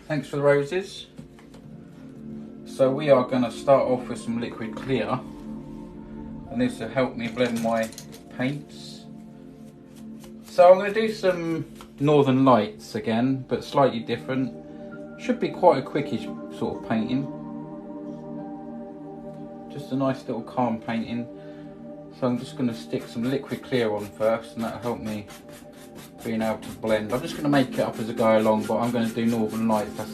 thanks for the roses. So we are going to start off with some liquid clear, and this will help me blend my paints. So I'm going to do some Northern Lights again, but slightly different. Should be quite a quickish sort of painting. Just a nice little calm painting. So I'm just going to stick some liquid clear on first, and that'll help me being able to blend. I'm just going to make it up as I go along, but I'm going to do Northern Lights. That's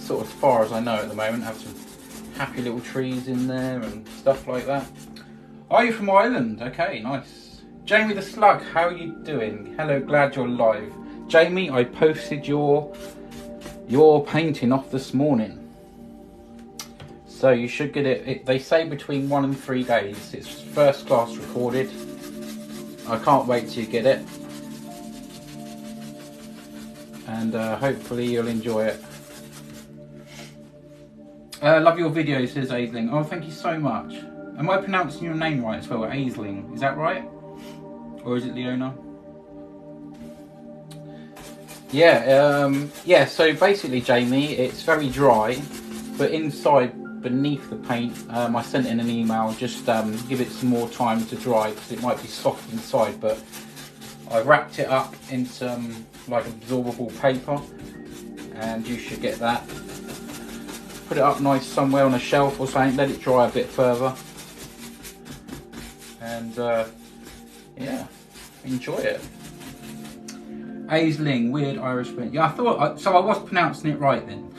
sort of as far as I know at the moment. Have some happy little trees in there and stuff like that. Are you from Ireland? Okay, nice. Jamie the Slug, how are you doing? Hello, glad you're live. Jamie, I posted your painting off this morning. So you should get it, they say between 1 and 3 days. It's first class recorded. I can't wait till you get it. And hopefully you'll enjoy it. Love your video, says Aisling. Oh, thank you so much. Am I pronouncing your name right as well? Aisling, is that right? Or is it Leona? Yeah, so basically, Jamie, it's very dry, but inside, beneath the paint, I sent in an email, just give it some more time to dry, because it might be soft inside, but I wrapped it up in some like absorbable paper, and you should get that. Put it up nice somewhere on a shelf or something, let it dry a bit further, and yeah, enjoy it. Aisling, weird Irish print. Yeah, I thought so. I was pronouncing it right then.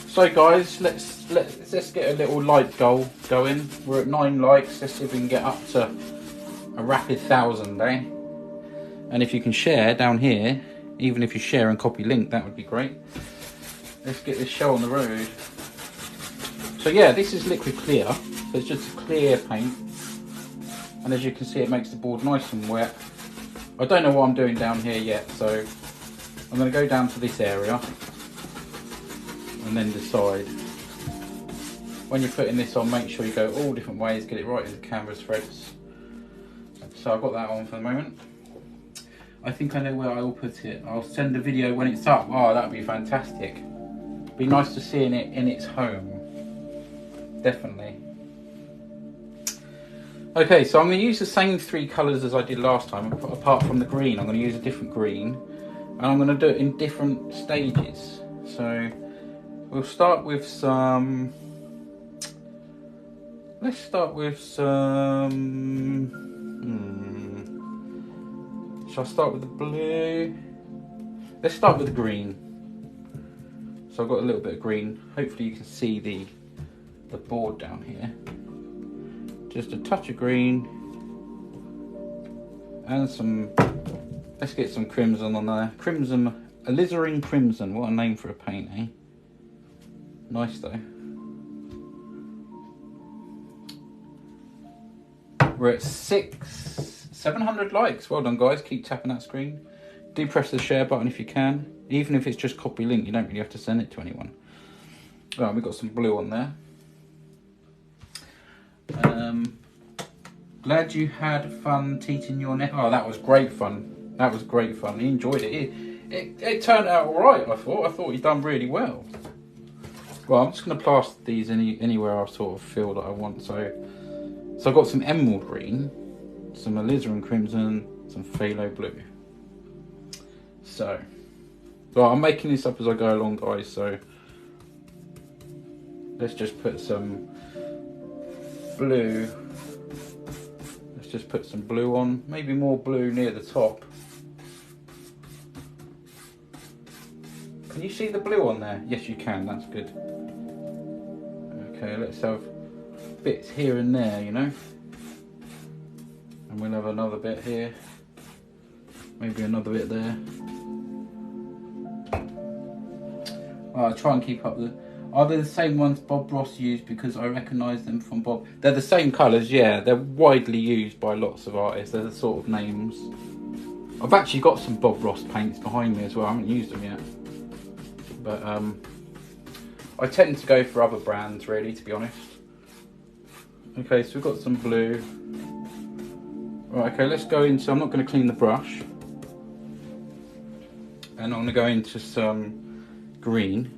So guys, let's get a little like goal going. We're at 9 likes. Let's see if we can get up to a rapid 1,000, eh? And if you can share down here, even if you share and copy link, that would be great. Let's get this show on the road. So yeah, this is liquid clear. So it's just a clear paint. And as you can see, it makes the board nice and wet. I don't know what I'm doing down here yet, so I'm going to go down to this area and then decide. When you're putting this on, make sure you go all different ways, get it right into canvas threads. So I've got that on for the moment. I think I know where I will put it. I'll send a video when it's up. Oh, that'd be fantastic. Be nice to see it in its home. Definitely. Okay, so I'm going to use the same 3 colours as I did last time, apart from the green. I'm going to use a different green, and I'm going to do it in different stages. So we'll start with some, let's start with some, shall I start with the blue? Let's start with the green. So I've got a little bit of green. Hopefully you can see the board down here. Just a touch of green and some, let's get some crimson on there. Crimson, alizarin crimson, what a name for a paint, eh? Nice though. We're at 700 likes. Well done guys, keep tapping that screen. Do press the share button if you can. Even if it's just copy link, you don't really have to send it to anyone. Right, we've got some blue on there. Glad you had fun teaching your net. Oh, that was great fun. That was great fun. He enjoyed it. It turned out all right. I thought he'd done really well. Well, I'm just going to plaster these anywhere I sort of feel that I want. So I've got some emerald green, some alizarin crimson, some phthalo blue. So, well, I'm making this up as I go along, guys. So let's just put some blue. Let's just put some blue on, maybe more blue near the top. Can you see the blue on there? Yes, you can, that's good. Okay, let's have bits here and there, you know. And we'll have another bit here. Maybe another bit there. I'll try and keep up the... Are they the same ones Bob Ross used? Because I recognise them from Bob. They're the same colours, yeah. They're widely used by lots of artists. They're the sort of names. I've actually got some Bob Ross paints behind me as well. I haven't used them yet. But I tend to go for other brands, really, to be honest. Okay, so we've got some blue. Right, okay, let's go into... I'm not going to clean the brush. And I'm going to go into some green.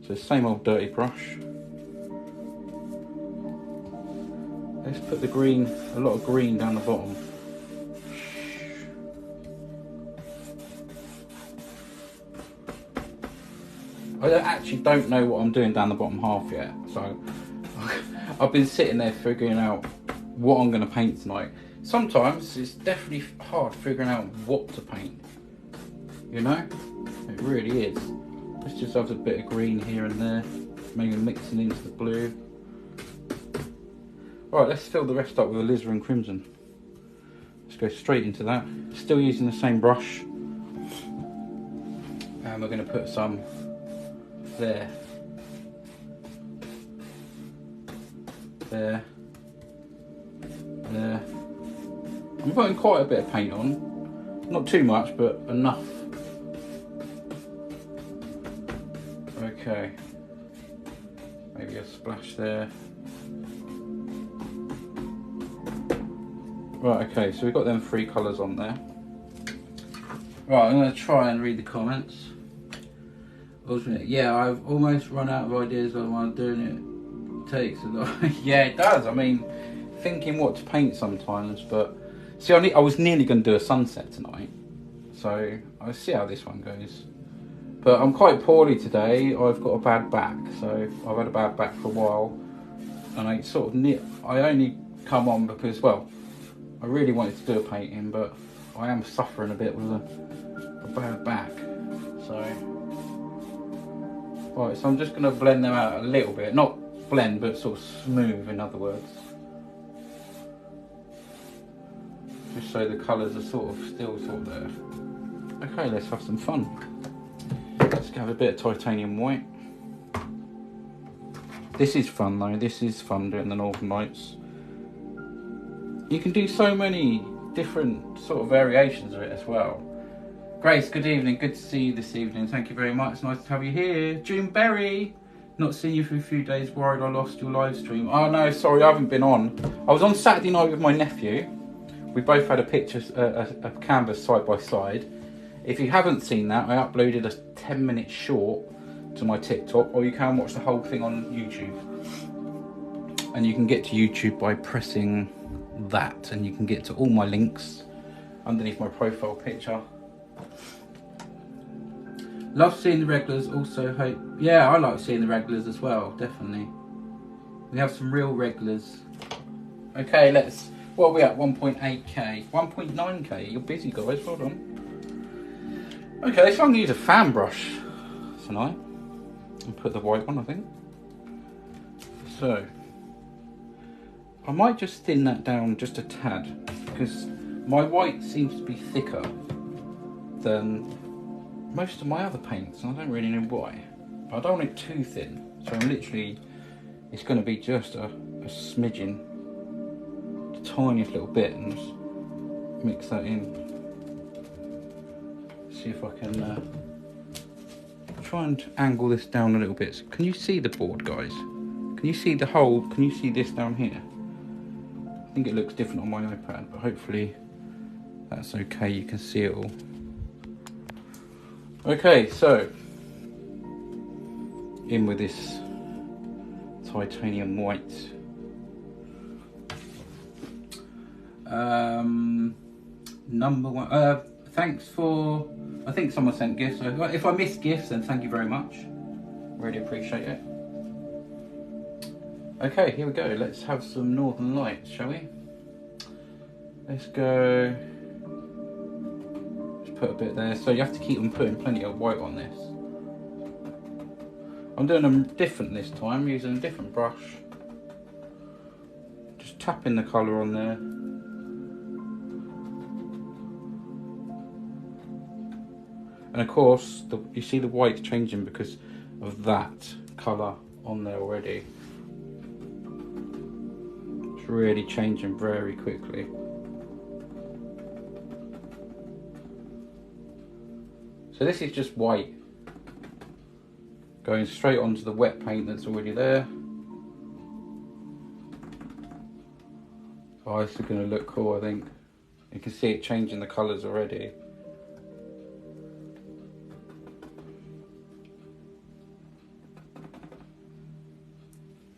So same old dirty brush. Let's put the green, a lot of green down the bottom. I actually don't know what I'm doing down the bottom half yet, so I've been sitting there figuring out what I'm going to paint tonight. Sometimes it's definitely hard figuring out what to paint, you know, it really is. Let's just have a bit of green here and there, maybe mixing into the blue. Right, let's fill the rest up with alizarin crimson. Let's go straight into that, still using the same brush, and we're going to put some there, there, there. I'm putting quite a bit of paint on, not too much, but enough. Okay, maybe a splash there. Right, okay, so we've got them 3 colours on there. Right, I'm going to try and read the comments. Yeah, I've almost run out of ideas while doing it. Takes a lot. Yeah, it does. I mean, thinking what to paint sometimes, but see, I was nearly going to do a sunset tonight, so I'll see how this one goes. But I'm quite poorly today. I've got a bad back, so I've had a bad back for a while, and I only come on because, well, I really wanted to do a painting, but I am suffering a bit with a bad back, so. Right, so I'm just going to blend them out a little bit, not blend, but sort of smooth, in other words. Just so the colours are still sort of there. Okay, let's have some fun. Let's have a bit of titanium white. This is fun though, this is fun doing the Northern Lights. You can do so many different sort of variations of it as well. Grace, good evening. Good to see you this evening. Thank you very much. Nice to have you here. June Berry, not seen you for a few days. Worried I lost your live stream. Oh no, sorry, I haven't been on. I was on Saturday night with my nephew. We both had a picture, a canvas side by side. If you haven't seen that, I uploaded a 10-minute short to my TikTok, or you can watch the whole thing on YouTube. And you can get to YouTube by pressing that, and you can get to all my links underneath my profile picture. Love seeing the regulars, also hope. Yeah, I like seeing the regulars as well, definitely. We have some real regulars. Okay, let's. What are we at? 1.8k, 1.9k. You're busy, guys. Well done. Okay, so I'm gonna use a fan brush tonight and put the white on, I think. So I might just thin that down just a tad because my white seems to be thicker than most of my other paints, and I don't really know why. I don't want it too thin, so I'm literally, it's going to be just a smidgen, the tiniest little bit, and just mix that in. See if I can try and angle this down a little bit. So can you see the board, guys? Can you see the hole? Can you see this down here? I think it looks different on my iPad, but hopefully that's okay. You can see it all. Okay, so in with this titanium white. Number one. Thanks for. I think someone sent gifts. So if I missed gifts, then thank you very much. Really appreciate it. Okay, here we go. Let's have some Northern Lights, shall we? Let's go. Just put a bit there. So you have to keep on putting plenty of white on this. I'm doing them different this time, using a different brush. Just tapping the colour on there. And of course, you see the white changing because of that colour on there already. It's really changing very quickly. So this is just white, going straight onto the wet paint that's already there. Oh, this is going to look cool, I think. You can see it changing the colours already.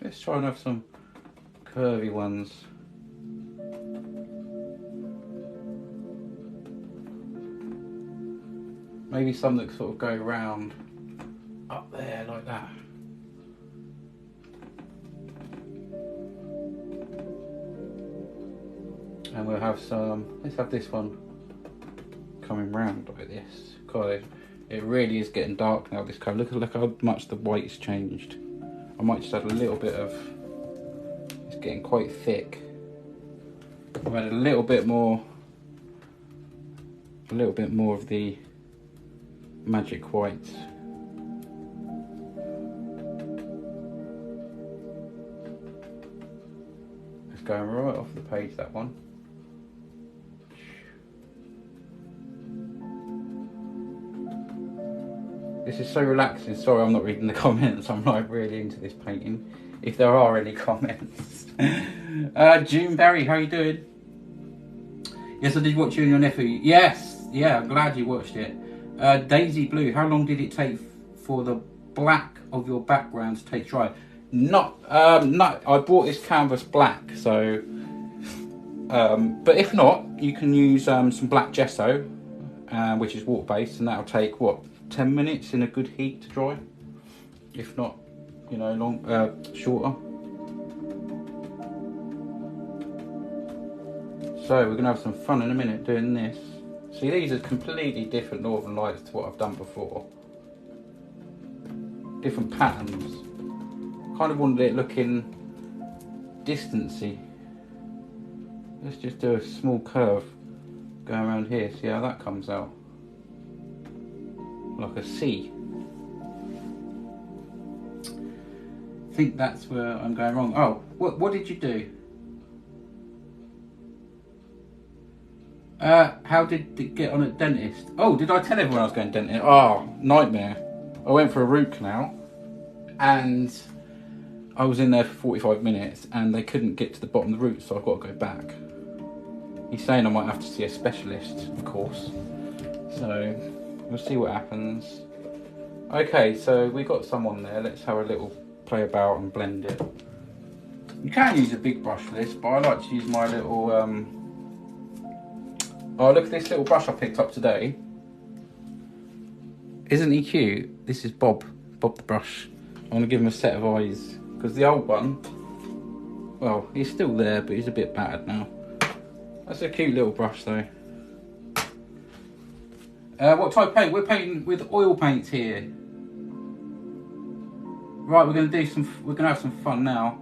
Let's try and have some curvy ones. Maybe some that sort of go round up there like that. And we'll have some, let's have this one coming round like this. God, it really is getting dark now, this colour. Look how much the white's changed. I might just add a little bit of, it's getting quite thick. I've added a little bit more of the magic white. It's going right off the page, that one. This is so relaxing. Sorry, I'm not reading the comments. I'm like really into this painting. If there are any comments. June Berry, how you doing? Yes, I did watch you and your nephew. Yes, yeah, I'm glad you watched it. Daisy Blue, how long did it take for the black of your background to take dry? No, I bought this canvas black, so but if not, you can use some black gesso, which is water based, and that'll take what, 10 minutes in a good heat to dry, if not, you know, shorter. So we're gonna have some fun in a minute doing this. See, these are completely different Northern Lights to what I've done before. Different patterns. Kind of wanted it looking distancy. Let's just do a small curve going around here. See how that comes out. Like a C. I think that's where I'm going wrong. Oh, what did you do? How did it get on at dentist? Oh, did I tell everyone I was going to dentist? Oh, nightmare. I went for a root canal and I was in there for 45 minutes and they couldn't get to the bottom of the root, so I've got to go back. He's saying I might have to see a specialist, of course. So we'll see what happens. Okay, so we got some on there. Let's have a little play about and blend it. You can use a big brush for this, but I like to use my little oh, look at this little brush I picked up today. Isn't he cute? This is Bob the brush. I want to give him a set of eyes, because the old one, well, he's still there, but he's a bit battered now. That's a cute little brush though. What type of paint? We're painting with oil paints here. Right, we're gonna have some fun now.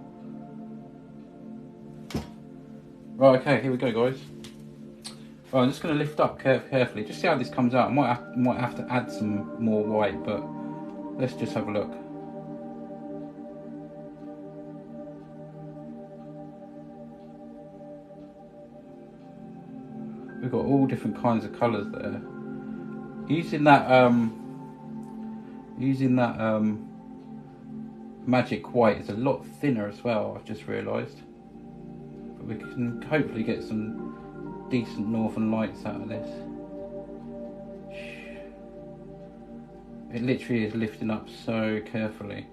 Right, okay, here we go, guys. Right, I'm just going to lift up carefully, just see how this comes out. I might have to add some more white, but let's just have a look. We've got all different kinds of colours there. Using that magic white is a lot thinner as well, I've just realised. But we can hopefully get some decent Northern Lights out of this. It literally is lifting up so carefully.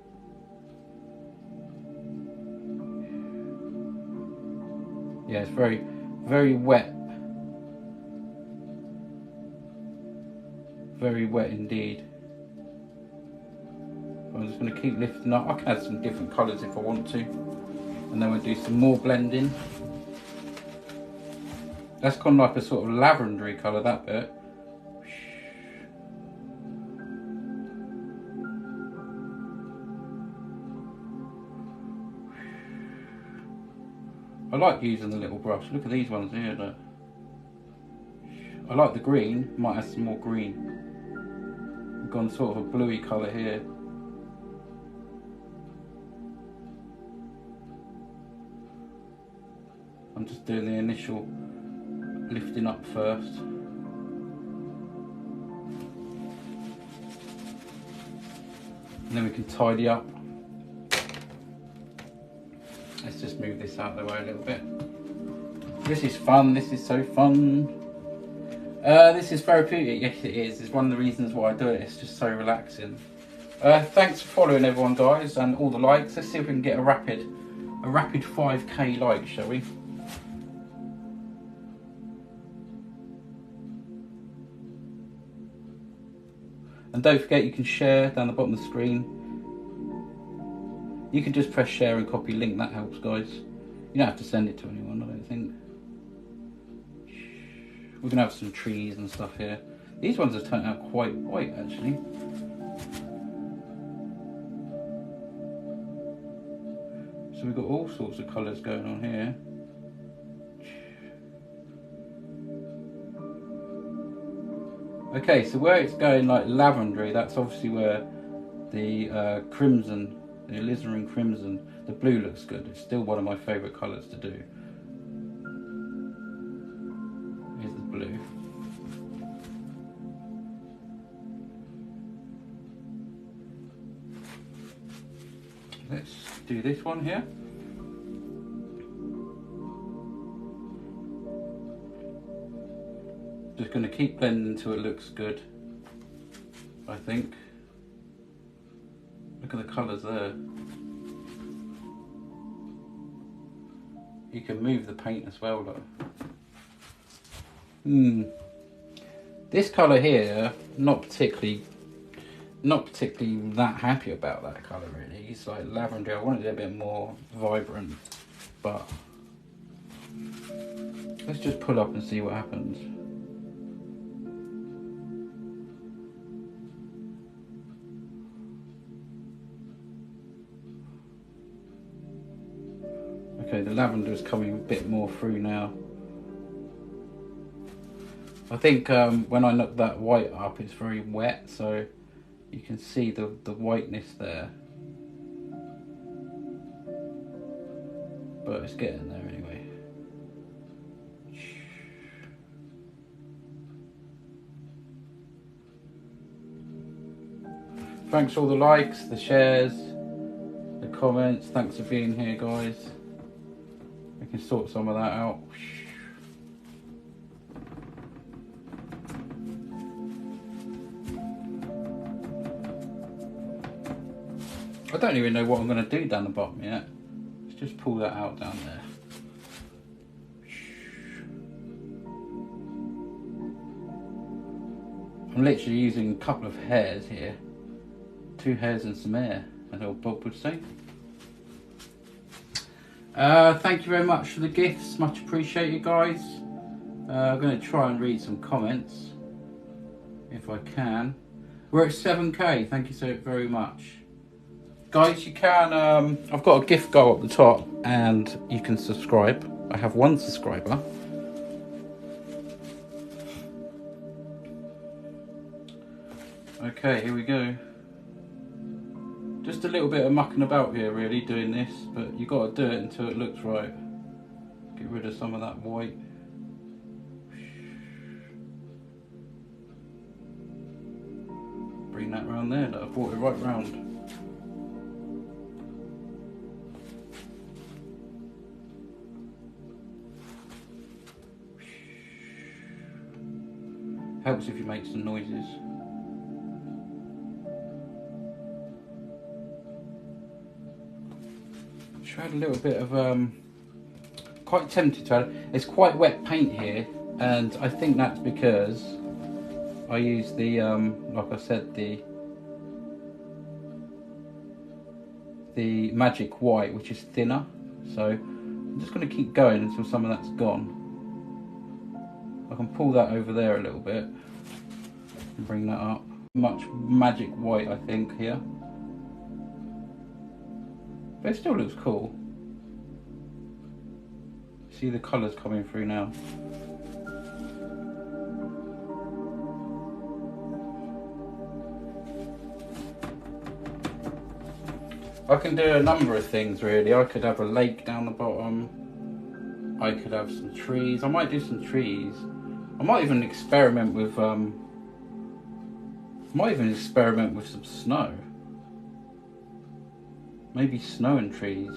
Yeah, it's very, very wet. Very wet indeed. I'm just going to keep lifting up. I can add some different colours if I want to. And then we'll do some more blending. That's kind of like a sort of lavendery colour, that bit. I like using the little brush. Look at these ones here. Look. I like the green. Might add some more green. We've gone sort of a bluey colour here. I'm just doing the initial lifting up first. And then we can tidy up. Let's just move this out of the way a little bit. This is fun, this is so fun. This is therapeutic, yes it is. It's one of the reasons why I do it, it's just so relaxing. Thanks for following everyone, guys, and all the likes. Let's see if we can get a rapid 5k like, shall we? And don't forget, you can share down the bottom of the screen. You can just press share and copy link, that helps, guys. You don't have to send it to anyone, I don't think. We're going to have some trees and stuff here. These ones have turned out quite white, actually. So we've got all sorts of colours going on here. Okay, so where it's going like lavendery, that's obviously where the crimson, the alizarin crimson, the blue looks good. It's still one of my favourite colours to do. Here's the blue. Let's do this one here. Just going to keep blending until it looks good, I think. Look at the colours there. You can move the paint as well, look. This colour here, not particularly that happy about that colour really. It's like lavender. I wanted it a bit more vibrant, but let's just pull up and see what happens. Okay, the lavender is coming a bit more through now. I think when I knock that white up, it's very wet, so you can see the whiteness there. But it's getting there anyway. Thanks for all the likes, the shares, the comments. Thanks for being here, guys. We can sort some of that out. I don't even know what I'm going to do down the bottom yet. Let's just pull that out down there. I'm literally using a couple of hairs here. 2 hairs and some air, as old Bob would say. Thank you very much for the gifts, much appreciated, guys. I'm going to try and read some comments if I can. We're at 7k, thank you so very much. Guys, you can, I've got a gift goal at the top and you can subscribe. I have 1 subscriber. Okay, here we go. Just a little bit of mucking about here really doing this, but you got to do it until it looks right. Get rid of some of that white. Bring that round there, that I brought it right round. Helps if you make some noises. Add a little bit of quite tempted to add. It's quite wet paint here, and I think that's because I use the like I said, the magic white, which is thinner. So I'm just going to keep going until some of that's gone. I can pull that over there a little bit and bring that up. Much magic white, I think, here. But it still looks cool. See the colours coming through now. I can do a number of things really. I could have a lake down the bottom. I could have some trees. I might do some trees. I might even experiment with some snow. Maybe snow and trees,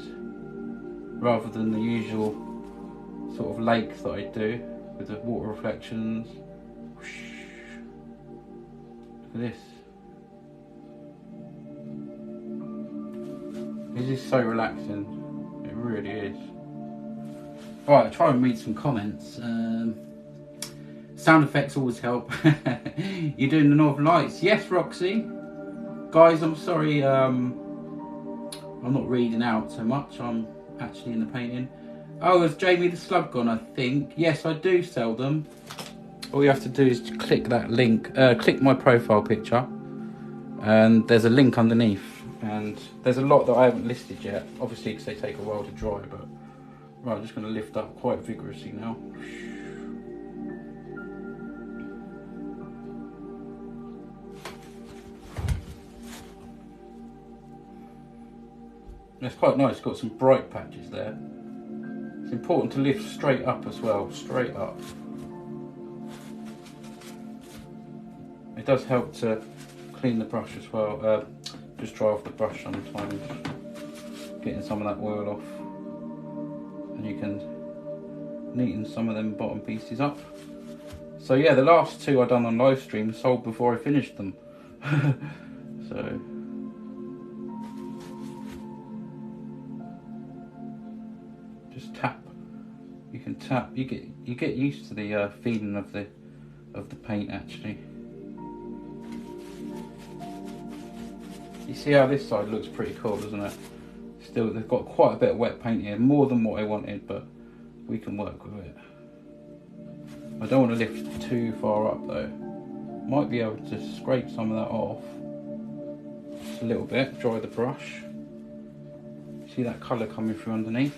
rather than the usual sort of lakes that I do with the water reflections. Look at this. This is so relaxing. It really is. Right, I'll try and read some comments. Sound effects always help. You're doing the Northern Lights. Yes, Roxy. Guys, I'm sorry. I'm not reading out so much. I'm actually in the painting. Oh, has Jamie the Slug gone, I think? Yes, I do sell them. All you have to do is click that link, click my profile picture, and there's a link underneath. And there's a lot that I haven't listed yet, obviously because they take a while to dry, but right, I'm just going to lift up quite vigorously now. It's quite nice, it's got some bright patches there. It's important to lift straight up as well, straight up. It does help to clean the brush as well, just dry off the brush sometimes, getting some of that oil off. And you can neaten some of them bottom pieces up. So yeah, the last two I done on live stream sold before I finished them. So just tap. You can tap. You get used to the feeling of the paint actually. You see how this side looks pretty cool, doesn't it? Still, they've got quite a bit of wet paint here, more than what I wanted, but we can work with it. I don't want to lift too far up though. Might be able to scrape some of that off. Just a little bit, dry the brush. See that colour coming through underneath?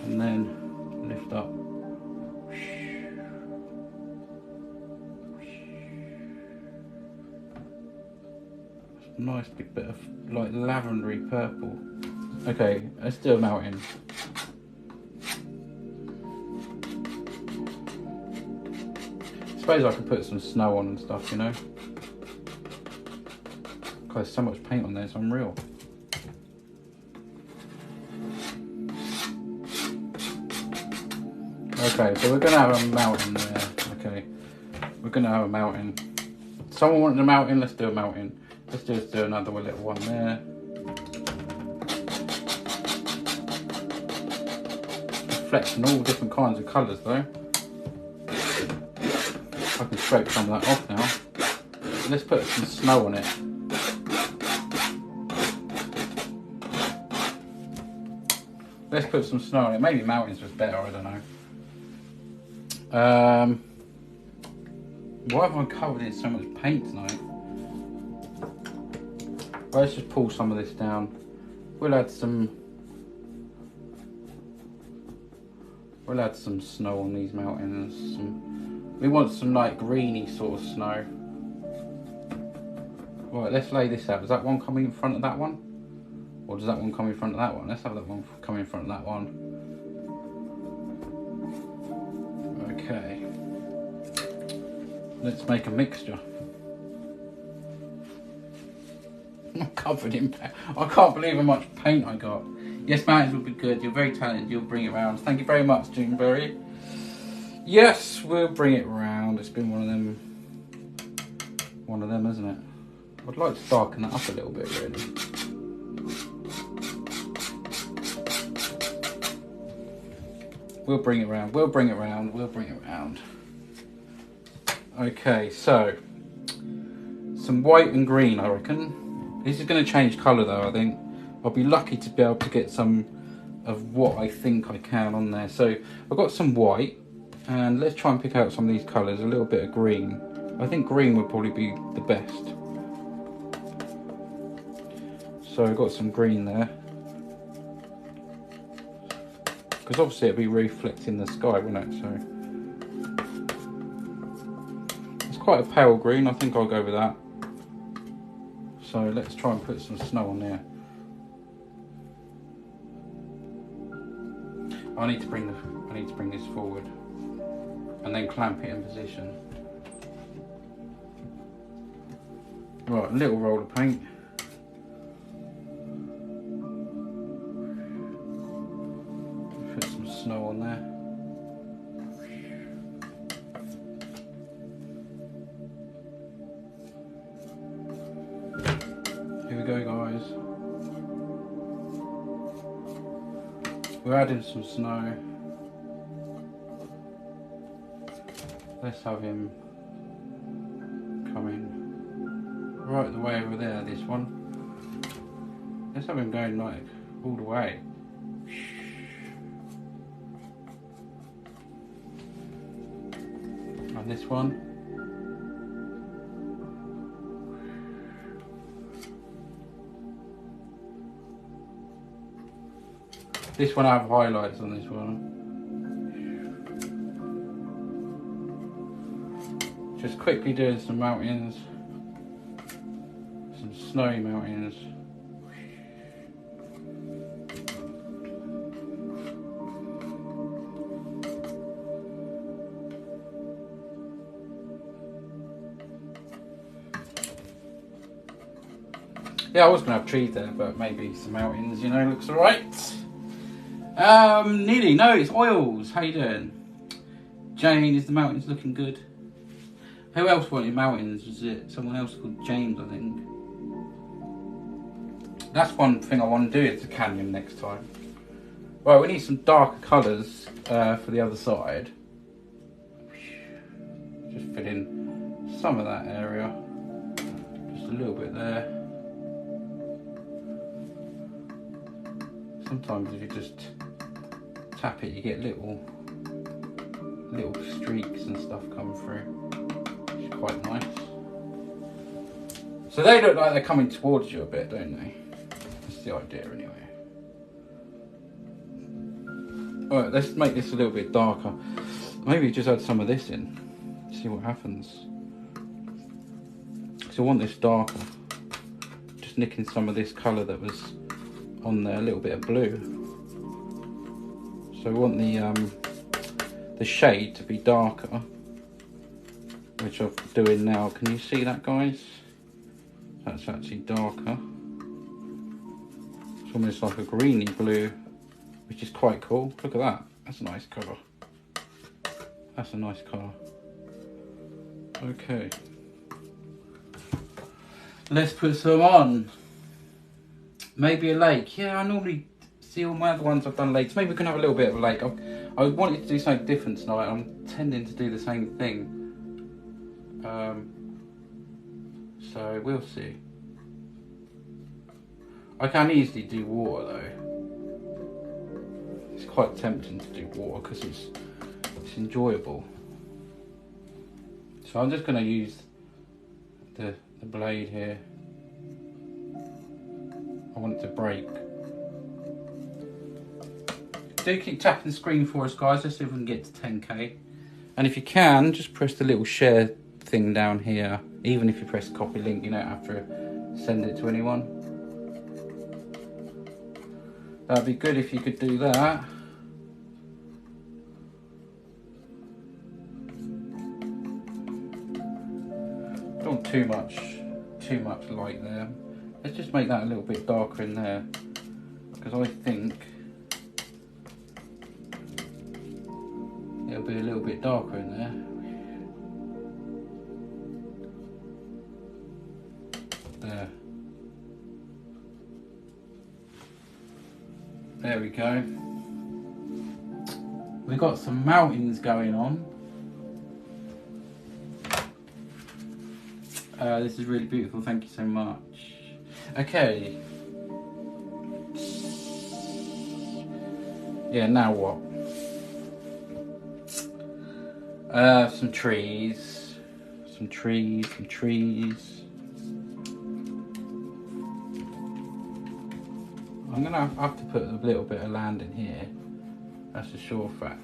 And then lift up. Nice big bit of like lavendery purple. Okay, let's do a mountain. I suppose I could put some snow on and stuff, you know. God, there's so much paint on there, it's unreal. Okay, so we're gonna have a mountain there. Okay, we're gonna have a mountain. Someone wanted a mountain, let's do a mountain. Let's just do another little one there. Reflecting all different kinds of colours though. I can scrape some of that off now. Let's put some snow on it. Let's put some snow on it. Maybe mountains was better, I don't know. Why have I covered in so much paint tonight? Let's just pull some of this down. We'll add some snow on these mountains. We want some like greeny sort of snow. Right, let's lay this out. Does that one come in front of that one? Or does that one come in front of that one? Let's have that one come in front of that one. Okay. Let's make a mixture. I'm covered in paint. I can't believe how much paint I got. Yes, mountains will be good. You're very talented. You'll bring it round. Thank you very much, Juneberry. Yes, we'll bring it round. It's been one of them, isn't it? I'd like to darken that up a little bit, really. We'll bring it round. We'll bring it round. We'll bring it round. Okay, so some white and green, I reckon. This is going to change colour though, I think. I'll be lucky to be able to get some of what I think I can on there. So I've got some white, and let's try and pick out some of these colours. A little bit of green. I think green would probably be the best. So I've got some green there. Because obviously it'll be reflecting the sky, won't it? So it's quite a pale green. I think I'll go with that. So let's try and put some snow on there. I need to bring this forward and then clamp it in position. Right, a little roll of paint. Put some snow on there. We're adding some snow. Let's have him coming right the way over there, this one. Let's have him going like all the way. And this one. This one I have highlights on this one. Just quickly doing some mountains. Some snowy mountains. Yeah, I was going to have trees there, but maybe some mountains, you know, looks alright. Nearly, no, it's oils. How you doing? Jane, is the mountains looking good? Who else wanted mountains? Was it someone else called James, I think? That's one thing I want to do is the canyon next time. Right, we need some darker colours for the other side. Just fill in some of that area. Just a little bit there. Sometimes if you just tap it, you get little streaks and stuff come through, which is quite nice. So they look like they're coming towards you a bit, don't they? That's the idea anyway. Alright, let's make this a little bit darker. Maybe just add some of this in, see what happens. So I want this darker. Just nicking some of this colour that was on there, a little bit of blue. So we want the shade to be darker, which I'm doing now. Can you see that, guys? That's actually darker. It's almost like a greeny blue, which is quite cool. Look at that. That's a nice colour. That's a nice colour. Okay. Let's put some on. Maybe a lake. Yeah, I normally see all my other ones I've done lakes. Maybe we can have a little bit of a lake. I wanted to do something different tonight. I'm tending to do the same thing. So we'll see. I can easily do water though. It's quite tempting to do water because it's enjoyable. So I'm just going to use the blade here. I want it to break. Do keep tapping the screen for us, guys. Let's see if we can get to 10k. And if you can, just press the little share thing down here. Even if you press copy link, you don't have to send it to anyone. That'd be good if you could do that. Don't want too much light there. Let's just make that a little bit darker in there, because I think it'll be a little bit darker in there. There. There we go. We've got some mountains going on. This is really beautiful, thank you so much. Okay. Yeah, now what? Some trees. Some trees. I'm gonna have to put a little bit of land in here. That's a sure fact.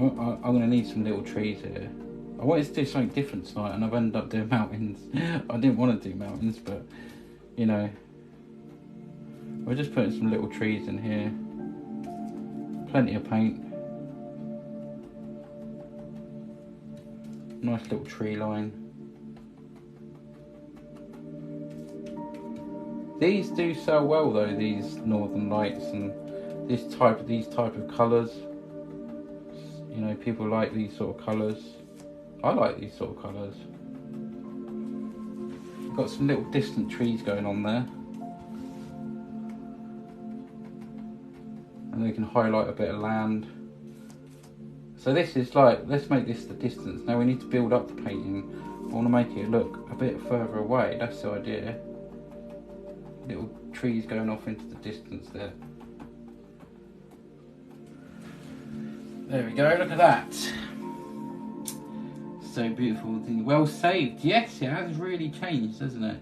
I'm going to need some little trees here. I wanted to do something different tonight and I've ended up doing mountains. I didn't want to do mountains, but you know, we're just putting some little trees in here. Plenty of paint. Nice little tree line. These do sell well though, these Northern Lights and these type of colours. You know, people like these sort of colours. I like these sort of colours. got some little distant trees going on there. And we can highlight a bit of land. So this is like, let's make this the distance. Now we need to build up the painting. I want to make it look a bit further away, that's the idea. Little trees going off into the distance there. There we go, look at that. So beautiful, well saved. Yes, it has really changed, hasn't it?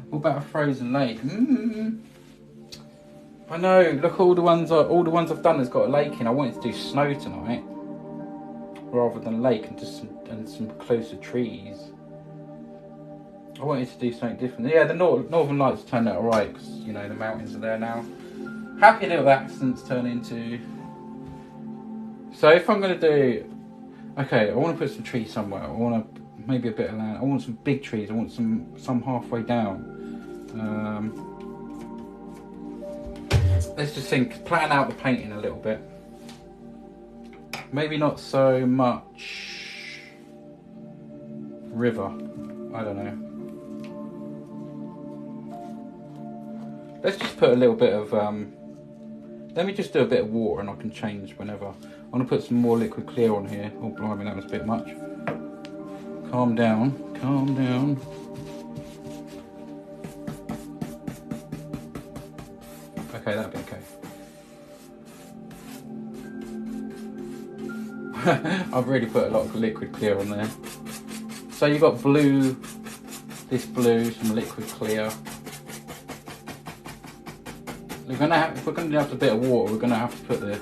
What about a frozen lake? I know, look, all the ones I've done has got a lake in. I wanted to do snow tonight rather than lake, and just some closer trees. I wanted to do something different. Yeah, the Northern Lights turned out alright because, you know, the mountains are there now. Happy little accidents turn into... So if I'm going to do... Okay, I want to put some trees somewhere. I want to... Maybe a bit of land. I want some big trees. I want some halfway down. Let's just plan out the painting a little bit. Maybe not so much... river. I don't know. Let's just put a little bit of, let me just do a bit of water and I can change whenever. I'm going to put some more liquid clear on here. Oh blimey, that was a bit much. Calm down, calm down. Okay, that'll be okay. I've really put a lot of liquid clear on there. So you've got blue, this blue, some liquid clear. If we're going to have a bit of water, we're going to have to put the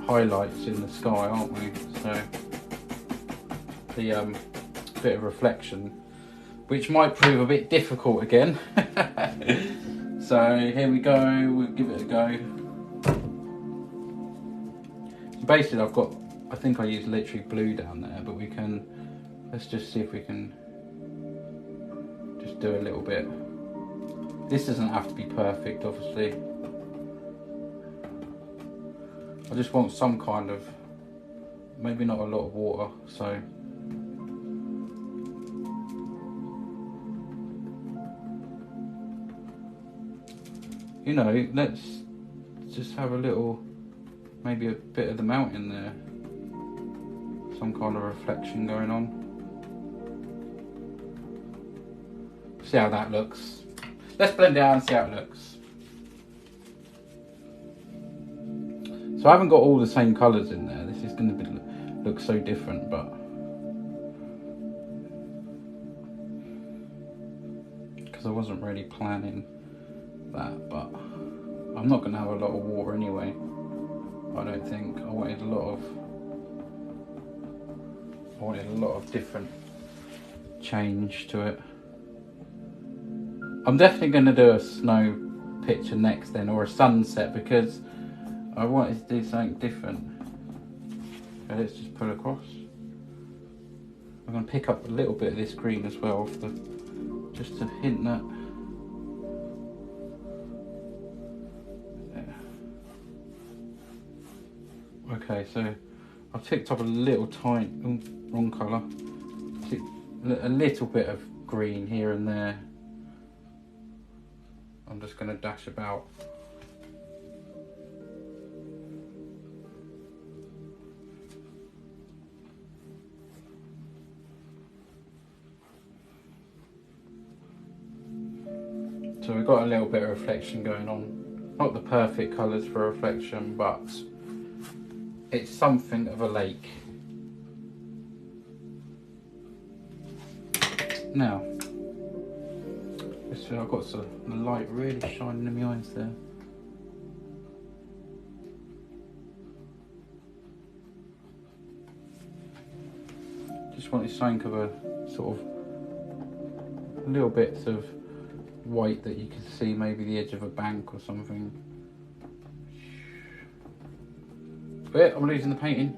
highlights in the sky, aren't we? So the bit of reflection, which might prove a bit difficult again. So here we go. We'll give it a go. So basically, I think I used literally blue down there, but we can. Let's just see if we can just do a little bit. This doesn't have to be perfect, obviously. I just want some kind of, maybe not a lot of water, so. You know, let's just have a little, maybe a bit of the mountain there. Some kind of reflection going on. See how that looks. Let's blend it out and see how it looks. So I haven't got all the same colours in there. This is going to look so different, but because I wasn't really planning that, but I'm not going to have a lot of water anyway. I don't think. I wanted a lot of different change to it. I'm definitely going to do a snow picture next then, or a sunset, because I wanted to do something different. Okay, let's just pull across. I'm going to pick up a little bit of this green as well, just to hint that. Yeah. Okay, so I've picked up a little tiny, wrong colour, a little bit of green here and there. I'm just going to dash about. So we've got a little bit of reflection going on. Not the perfect colours for reflection, but it's something of a lake. Now, I've got the light really shining in my eyes there. Just wanted something of a sort of little bits of white that you can see, maybe the edge of a bank or something. But I'm losing the painting.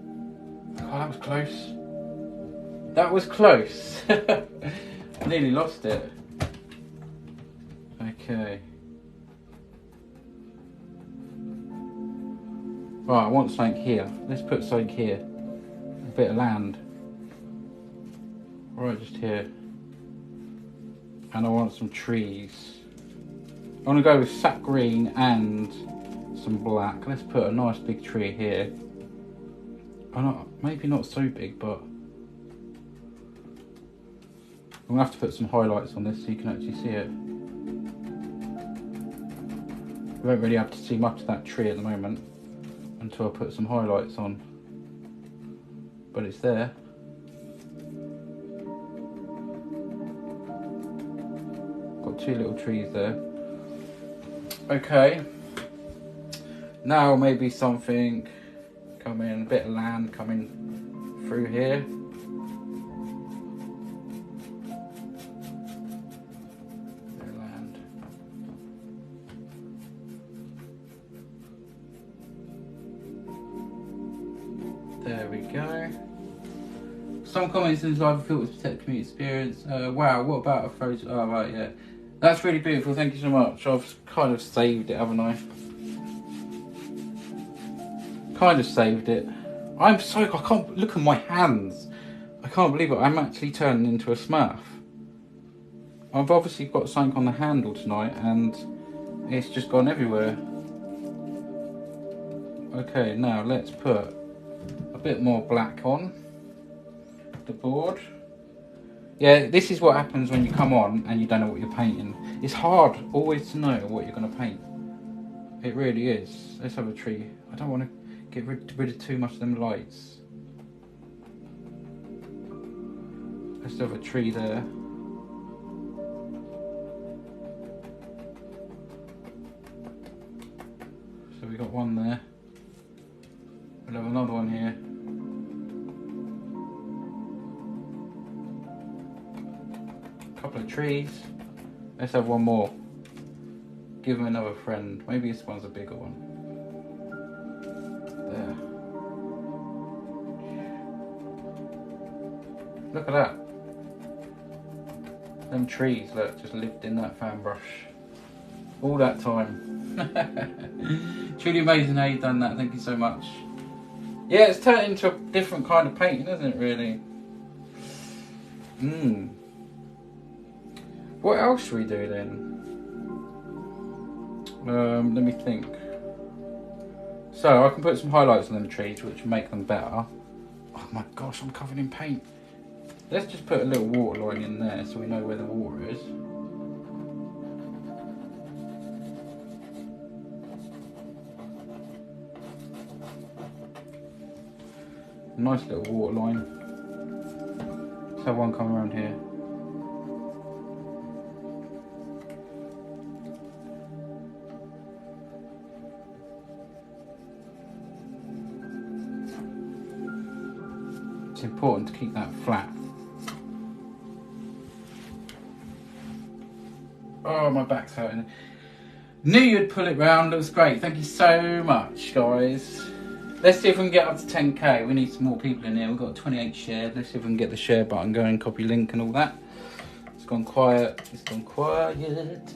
Oh, that was close. That was close. I nearly lost it. Okay. Right, I want something here. Let's put something here. A bit of land. Right, just here. and I want some trees. I want to go with sap green and some black. Let's put a nice big tree here. Maybe not so big, but I'm gonna have to put some highlights on this so you can actually see it. You won't really have to see much of that tree at the moment until I put some highlights on, but it's there. Got two little trees there. Okay, now maybe something coming, a bit of land coming through here. Bit of land. There we go. Some comments in this live filters protect community experience. Wow, what about a photo? Oh right, yeah. That's really beautiful, thank you so much. I've kind of saved it, haven't I? Kind of saved it. I can't, look at my hands. I can't believe it, I'm actually turning into a smurf. I've obviously got something on the handle tonight and it's just gone everywhere. Okay, now let's put a bit more black on the board. Yeah, this is what happens when you come on and you don't know what you're painting. It's hard always to know what you're going to paint. It really is. Let's have a tree. I don't want to get rid of too much of them lights. Let's have a tree there. So we got one there. We'll have another one here. Couple of trees. Let's have one more. Give him another friend. Maybe this one's a bigger one. There. Look at that. Them trees, look, just lived in that fan brush all that time. Truly amazing how you've done that. Thank you so much. Yeah, it's turned into a different kind of painting, isn't it, really? What else should we do then? Let me think. So I can put some highlights on them trees, which will make them better. Oh my gosh, I'm covered in paint. Let's just put a little water line in there so we know where the water is. Nice little water line. Let's have one come around here. It's important to keep that flat. Oh, my back's hurting. Knew you'd pull it round, looks great. Thank you so much, guys. Let's see if we can get up to 10k. We need some more people in here. We've got 28 shared. Let's see if we can get the share button going, copy link and all that. It's gone quiet. It's gone quiet.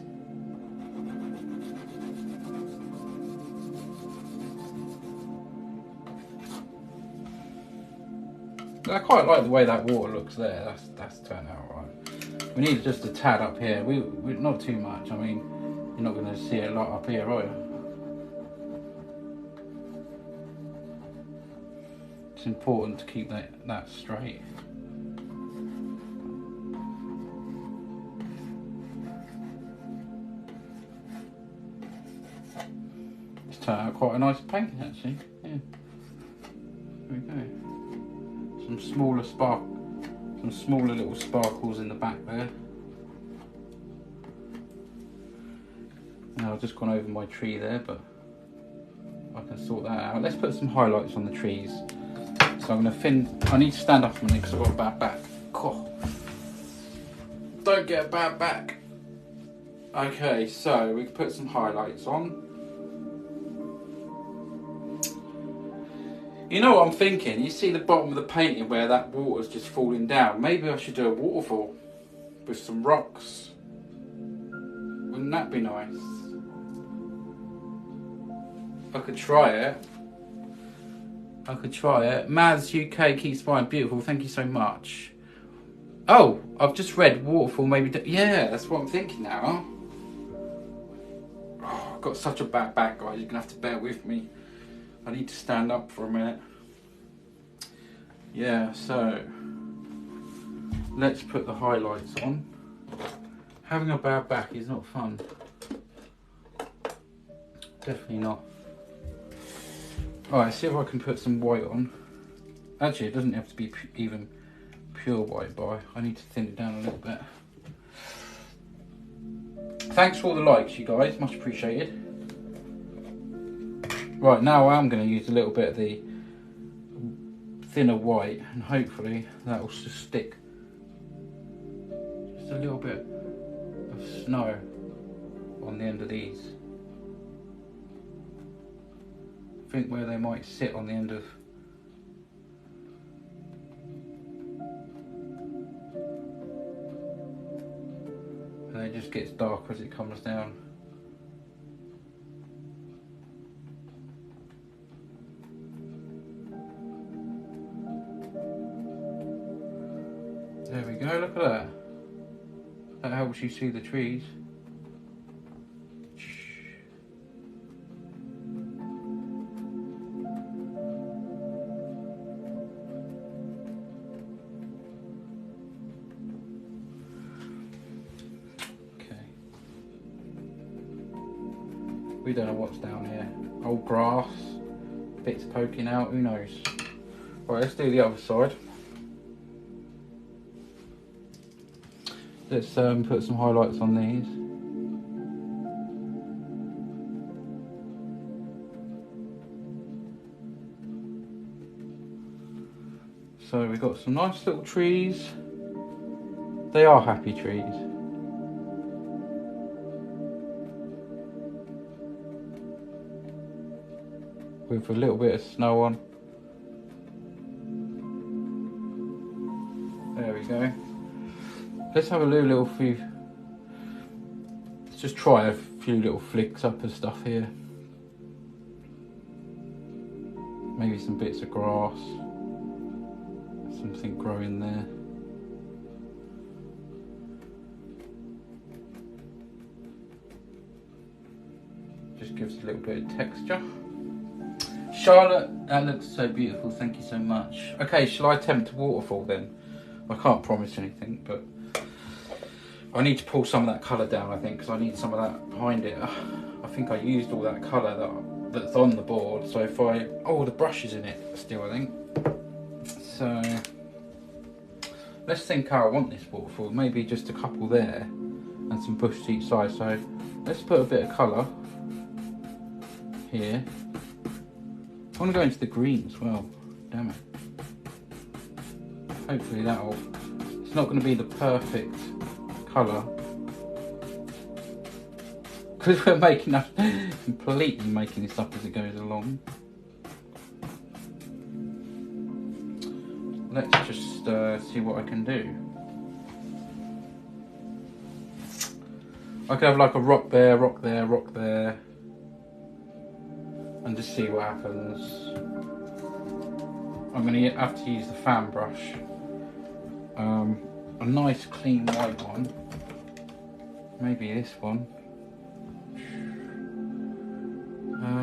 I quite like the way that water looks there. That's turned out right. We need just a tad up here. We not too much. I mean, you're not going to see a lot up here, are you? It's important to keep that straight. It's turned out quite a nice painting actually. Yeah. There we go. Some smaller little sparkles in the back there. Now I've just gone over my tree there, but I can sort that out. Let's put some highlights on the trees. So I'm going to I need to stand up a minute because I've got a bad back. Oh. Don't get a bad back. Okay, so we can put some highlights on. You know what I'm thinking? You see the bottom of the painting where that water's just falling down. Maybe I should do a waterfall with some rocks. Wouldn't that be nice? I could try it. I could try it. Maz UK keeps smiling, beautiful. Thank you so much. Oh, I've just read waterfall maybe. Yeah, that's what I'm thinking now. Oh, I've got such a bad back, guys. You're gonna have to bear with me. I need to stand up for a minute. Yeah, so let's put the highlights on. Having a bad back is not fun. Definitely not. Alright, see if I can put some white on. Actually, it doesn't have to be even pure white, but I need to thin it down a little bit. Thanks for all the likes, you guys. Much appreciated. Right, now I'm going to use a little bit of the thinner white, and hopefully that will just stick. Just a little bit of snow on the end of these. I think where they might sit on the end of. And it just gets darker as it comes down. There we go, look at that. That helps you see the trees. We don't know what's down here. Old grass, bits poking out, who knows. Right, let's do the other side. Let's put some highlights on these. So we've got some nice little trees. They are happy trees. With a little bit of snow on. There we go. Let's have a little few. Let's just try a few little flicks up of stuff here. Maybe some bits of grass. Something growing there. Just gives a little bit of texture. Charlotte, that looks so beautiful, thank you so much. Okay, shall I attempt a waterfall then? I can't promise anything, but I need to pull some of that colour down, I think, because I need some of that behind it. I think I used all that colour that's on the board, so if I... Oh, the brush is in it still, I think. So, let's think how I want this waterfall. Maybe just a couple there, and some bush to each side. So, let's put a bit of colour here. I want to go into the green as well. Damn it. Hopefully that'll... It's not going to be the perfect colour. Because we're making up... completely making this up as it goes along. Let's just see what I can do. I could have like a rock there, rock there, rock there. And just see what happens. I'm going to have to use the fan brush. A nice clean white one. Maybe this one.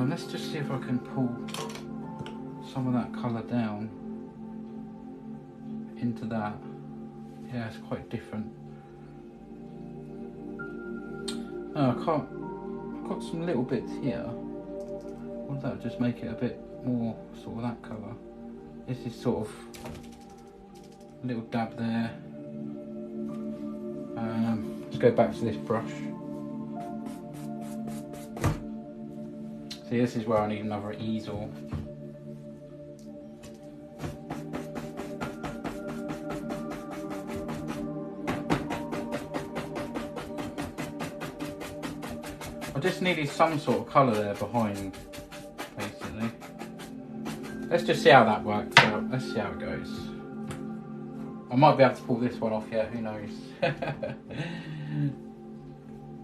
Let's just see if I can pull some of that colour down into that. Yeah, it's quite different. Oh, I can't. I've got some little bits here. Wouldn't that just make it a bit more sort of that colour? This is sort of a little dab there. Let's go back to this brush. See, this is where I need another easel. I just needed some sort of colour there behind, basically. Let's just see how that works out. Let's see how it goes. I might be able to pull this one off yet, who knows.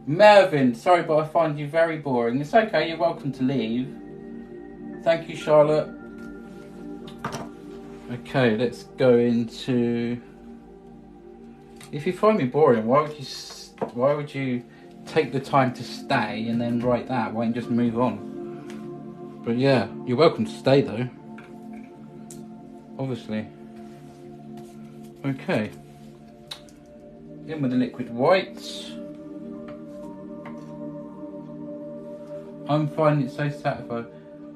Mervyn, sorry but I find you very boring. It's okay, you're welcome to leave. Thank you, Charlotte. Okay, let's go into If you find me boring, why would you take the time to stay and then write that? Why don't you just move on? But yeah, you're welcome to stay though. Obviously. Okay. In with the liquid whites. I'm finding it so satisfying.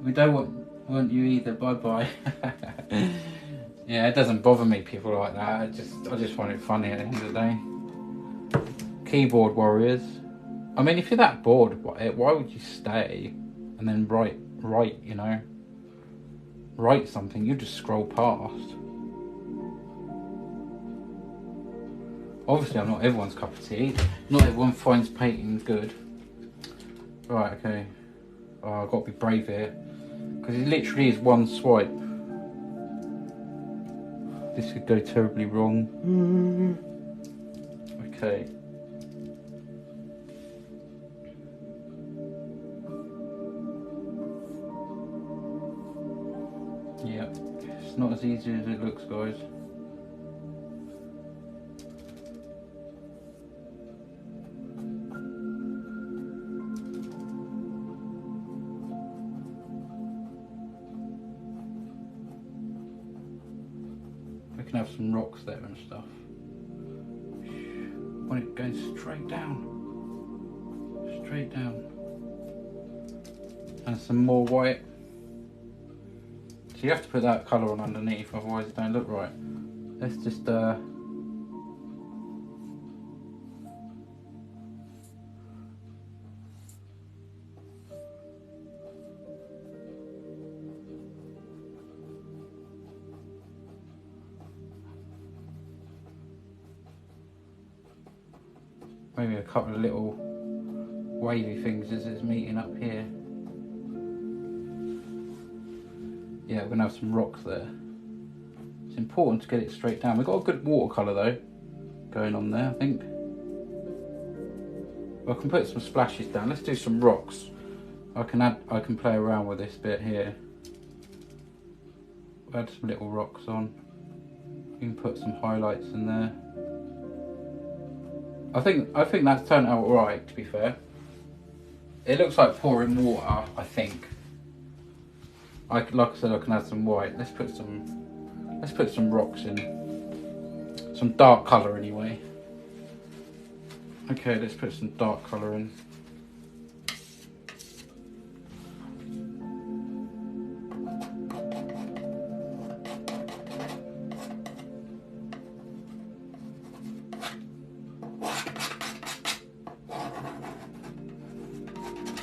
We don't want you either. Bye bye. Yeah, it doesn't bother me, people like that. I just find it funny at the end of the day. Keyboard warriors. I mean, if you're that bored, why would you stay and then write? You know, write something. You just scroll past. Obviously, I'm not everyone's cup of tea. Not everyone finds painting good. Right, okay. Oh, I've got to be brave here. Because it literally is one swipe. This could go terribly wrong. Okay. Yeah, it's not as easy as it looks, guys. We can have some rocks there and stuff. When it goes straight down. Straight down. And some more white. So you have to put that colour on underneath, otherwise it don't look right. Let's just maybe a couple of little wavy things as it's meeting up here. Yeah, we're gonna have some rocks there. It's important to get it straight down. We've got a good watercolour though going on there, I think. I can put some splashes down. Let's do some rocks. I can play around with this bit here. Add some little rocks on. You can put some highlights in there. I think that's turned out alright, to be fair. It looks like pouring water, I think. Like I said, I can add some white. Let's put some rocks in. Some dark colour anyway. Okay, let's put some dark colour in.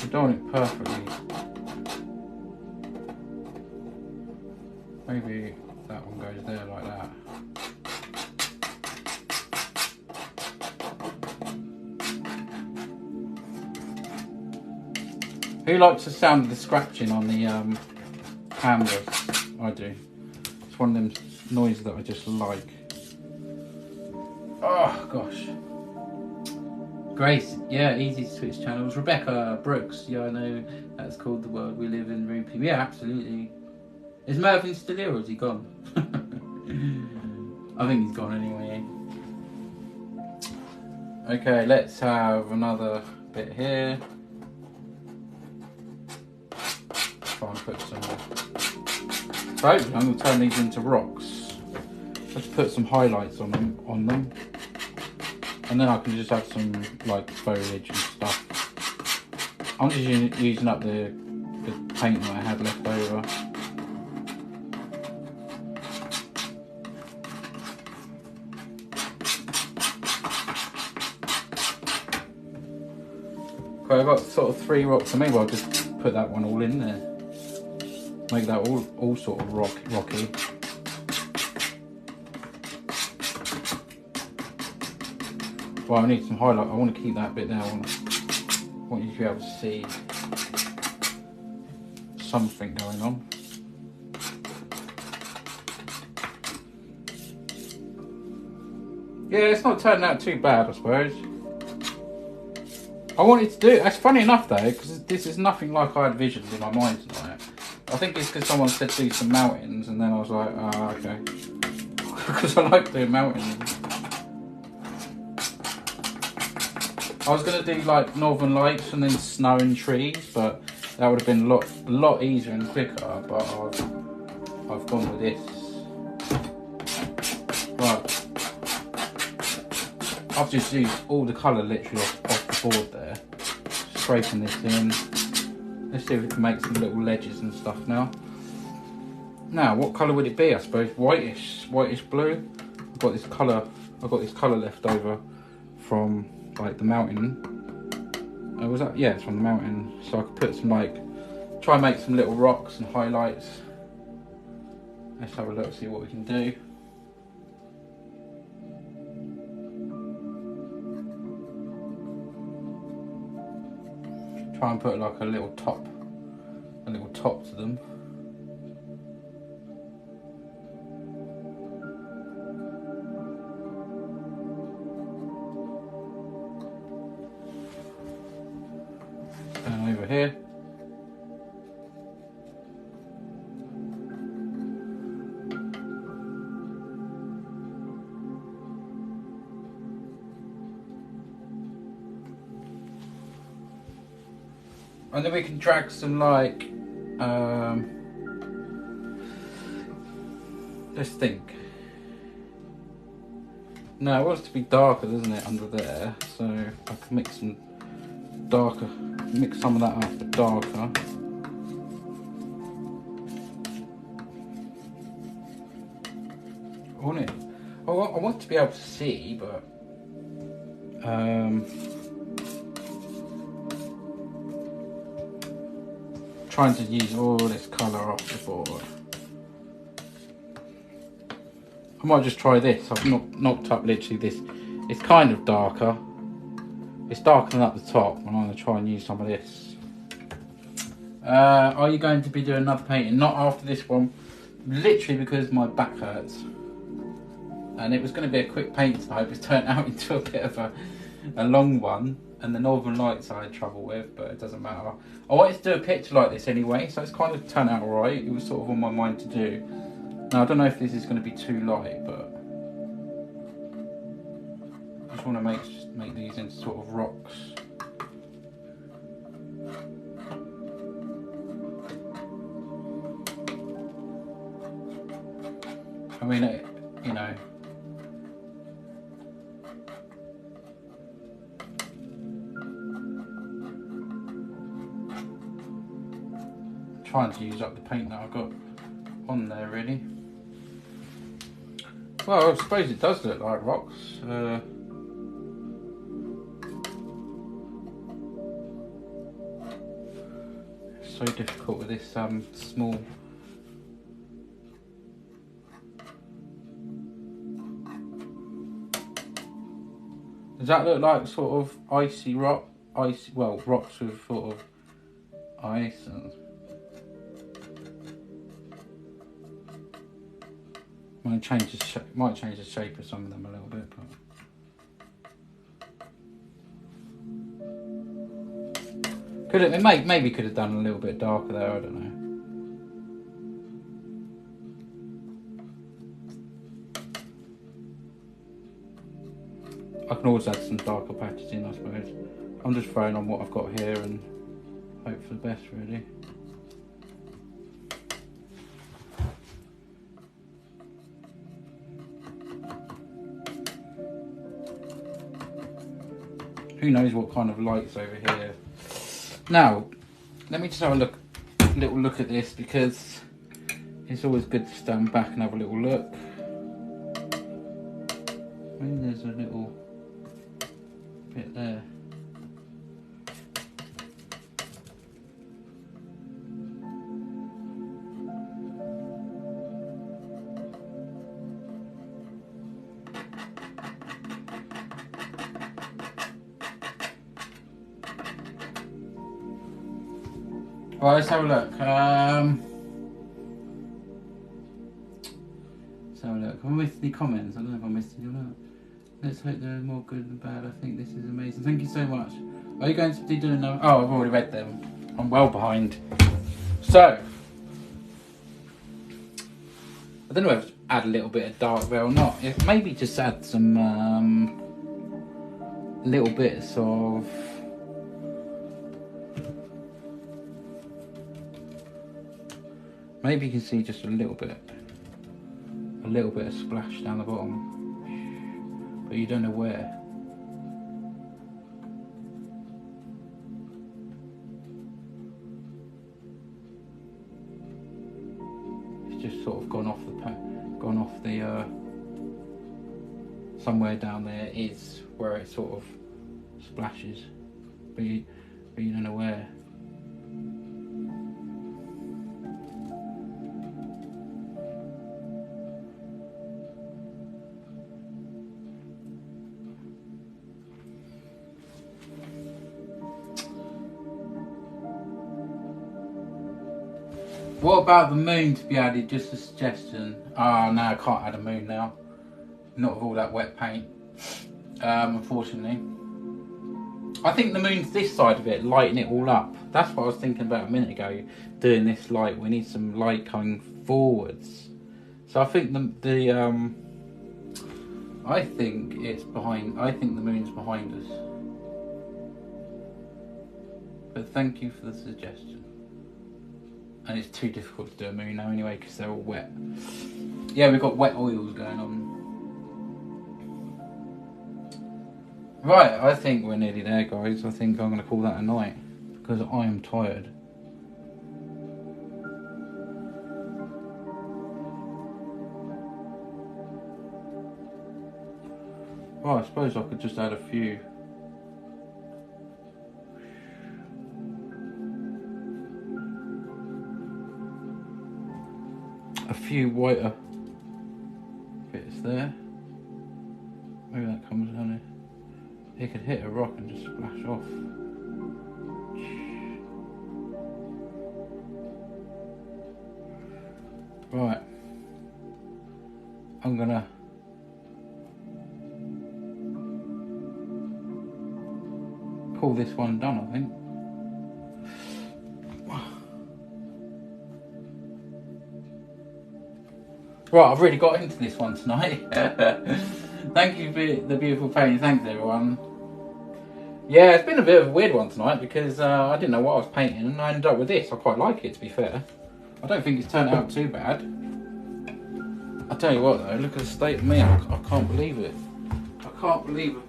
We're doing it perfectly. Maybe that one goes there like that. Who likes the sound of the scratching on the canvas? I do. It's one of them noises that I just like. Oh gosh. Grace, yeah, easy to switch channels. Rebecca Brooks, yeah, I know that's called The World We Live in. Rupee. Yeah, absolutely. Is Mervyn still here or is he gone? I think he's gone anyway. Okay, let's have another bit here. Try and put some. So I'm going to turn these into rocks. Let's put some highlights on them, and then I can just have some like foliage and stuff. I'm just using up the paint that I had left over. Okay, I've got sort of 3 rocks, so maybe I'll just put that one all in there. Make that all sort of rocky. Well, I need some highlight. I want to keep that bit there. I want you to be able to see something going on. Yeah, it's not turning out too bad, I suppose. I wanted to do it. That's funny enough though, because this is nothing like I had visions in my mind tonight. I think it's because someone said do some mountains, and then I was like, okay. Because I like doing mountains. I was going to do like northern lights and then snow and trees, but that would have been a lot easier and quicker, but I've gone with this. Right. I've just used all the colour literally off the board there. Scraping this in. Let's see if we can make some little ledges and stuff now. Now, what colour would it be? I suppose whitish blue. I've got this colour left over from like the mountain. Was that? Yeah, it's from the mountain. So I could put some try and make some little rocks and highlights. Let's have a look, see what we can do. Try and put like a little top to them. And over here. And then we can drag some let's think. No, it wants to be darker, doesn't it, under there? So I can mix some of that up for darker. I want to be able to see, but trying to use all this colour off the board. I might just try this. I've knocked up literally this. It's kind of darker. It's darker than up the top, and I'm going to try and use some of this. Are you going to be doing another painting? Not after this one, literally because my back hurts. And it was going to be a quick paint tonight, but it's turned out into a bit of a long one. And the northern lights I had trouble with, but it doesn't matter. I wanted to do a picture like this anyway, so it's kind of turned out alright. It was sort of on my mind to do. Now I don't know if this is going to be too light, but I just want to make these into sort of rocks. I mean, you know. Trying to use up the paint that I've got on there, really. Well, I suppose it does look like rocks. It's so difficult with this small. Does that look like sort of icy rock? Well, rocks with sort of ice and. Might change the shape of some of them a little bit, but maybe could have done a little bit darker there. I don't know. I can always add some darker patches in, I suppose. I'm just throwing on what I've got here and hope for the best, really. Who knows what kind of lights over here. Now, let me just have a little look at this, because it's always good to stand back and have a little look. Maybe there's a little bit there. Right, let's have a look. Let's have a look. Have I missed any comments? I don't know if I missed any or not. Let's hope they're more good than bad. I think this is amazing. Thank you so much. Are you going to be doing another? Oh, I've already read them. I'm well behind. So, I don't know if to add a little bit of dark there or not. Maybe just add some. little bits of maybe you can see just a little bit of splash down the bottom, but you don't know where. It's just sort of gone off the somewhere down there is where it sort of splashes, but you don't know where. What about the moon to be added? Just a suggestion. Oh no, I can't add a moon now. Not with all that wet paint, unfortunately. I think the moon's this side of it, lighting it all up. That's what I was thinking about a minute ago, doing this light. We need some light coming forwards. So I think I think it's behind, I think the moon's behind us. But thank you for the suggestion. And it's too difficult to do a moon now anyway, because they're all wet. Yeah, we've got wet oils going on. Right, I think we're nearly there, guys. I think I'm going to call that a night, because I am tired. Well, I suppose I could just add a few. Whiter bits there. Maybe that comes down here. It could hit a rock and just splash off. Right. I'm gonna call this one done, I think. Right, I've really got into this one tonight. Thank you for the beautiful painting. Thanks, everyone. Yeah, it's been a bit of a weird one tonight because I didn't know what I was painting and I ended up with this. I quite like it, to be fair. I don't think it's turned out too bad. I tell you what though, look at the state of me. I can't believe it. I can't believe it.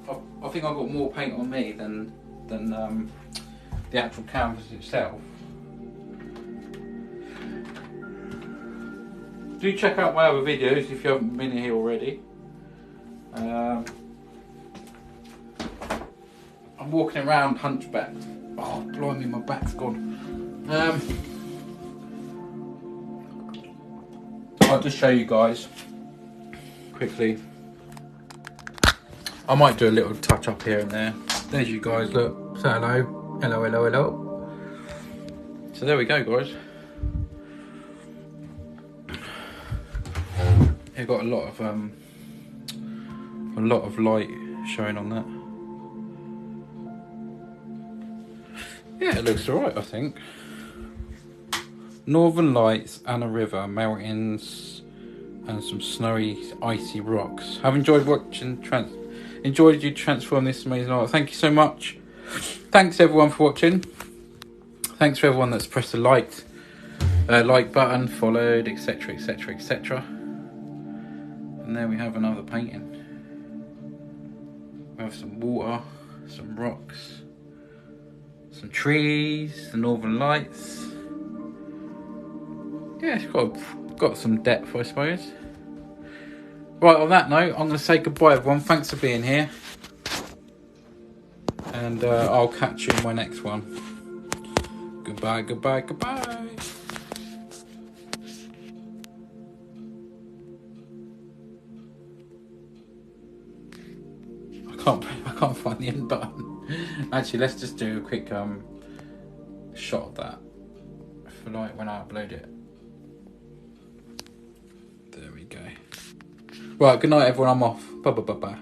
I think I've got more paint on me than the actual canvas itself. Do check out my other videos if you haven't been here already. I'm walking around hunchbacked. Oh, blimey, my back's gone. I'll just show you guys quickly. I might do a little touch up here and there. There's you guys, look. Say hello. Hello, hello, hello. So there we go, guys. You've got a lot of light showing on that. Yeah, it looks alright, I think. Northern lights and a river, mountains, and some snowy, icy rocks. I've enjoyed watching. Enjoyed you transform this amazing art. Thank you so much. Thanks everyone for watching. Thanks for everyone that's pressed the like button, followed, etc, etc, etc. And there we have another painting. We have some water, some rocks, some trees, the northern lights. Yeah, it's got some depth, I suppose. Right, on that note, I'm going to say goodbye, everyone. Thanks for being here. And I'll catch you in my next one. Goodbye, goodbye, goodbye. I can't find the end button. Actually, let's just do a quick shot of that for like when I upload it. There we go. Right, good night everyone, I'm off. Bye bye bye bye.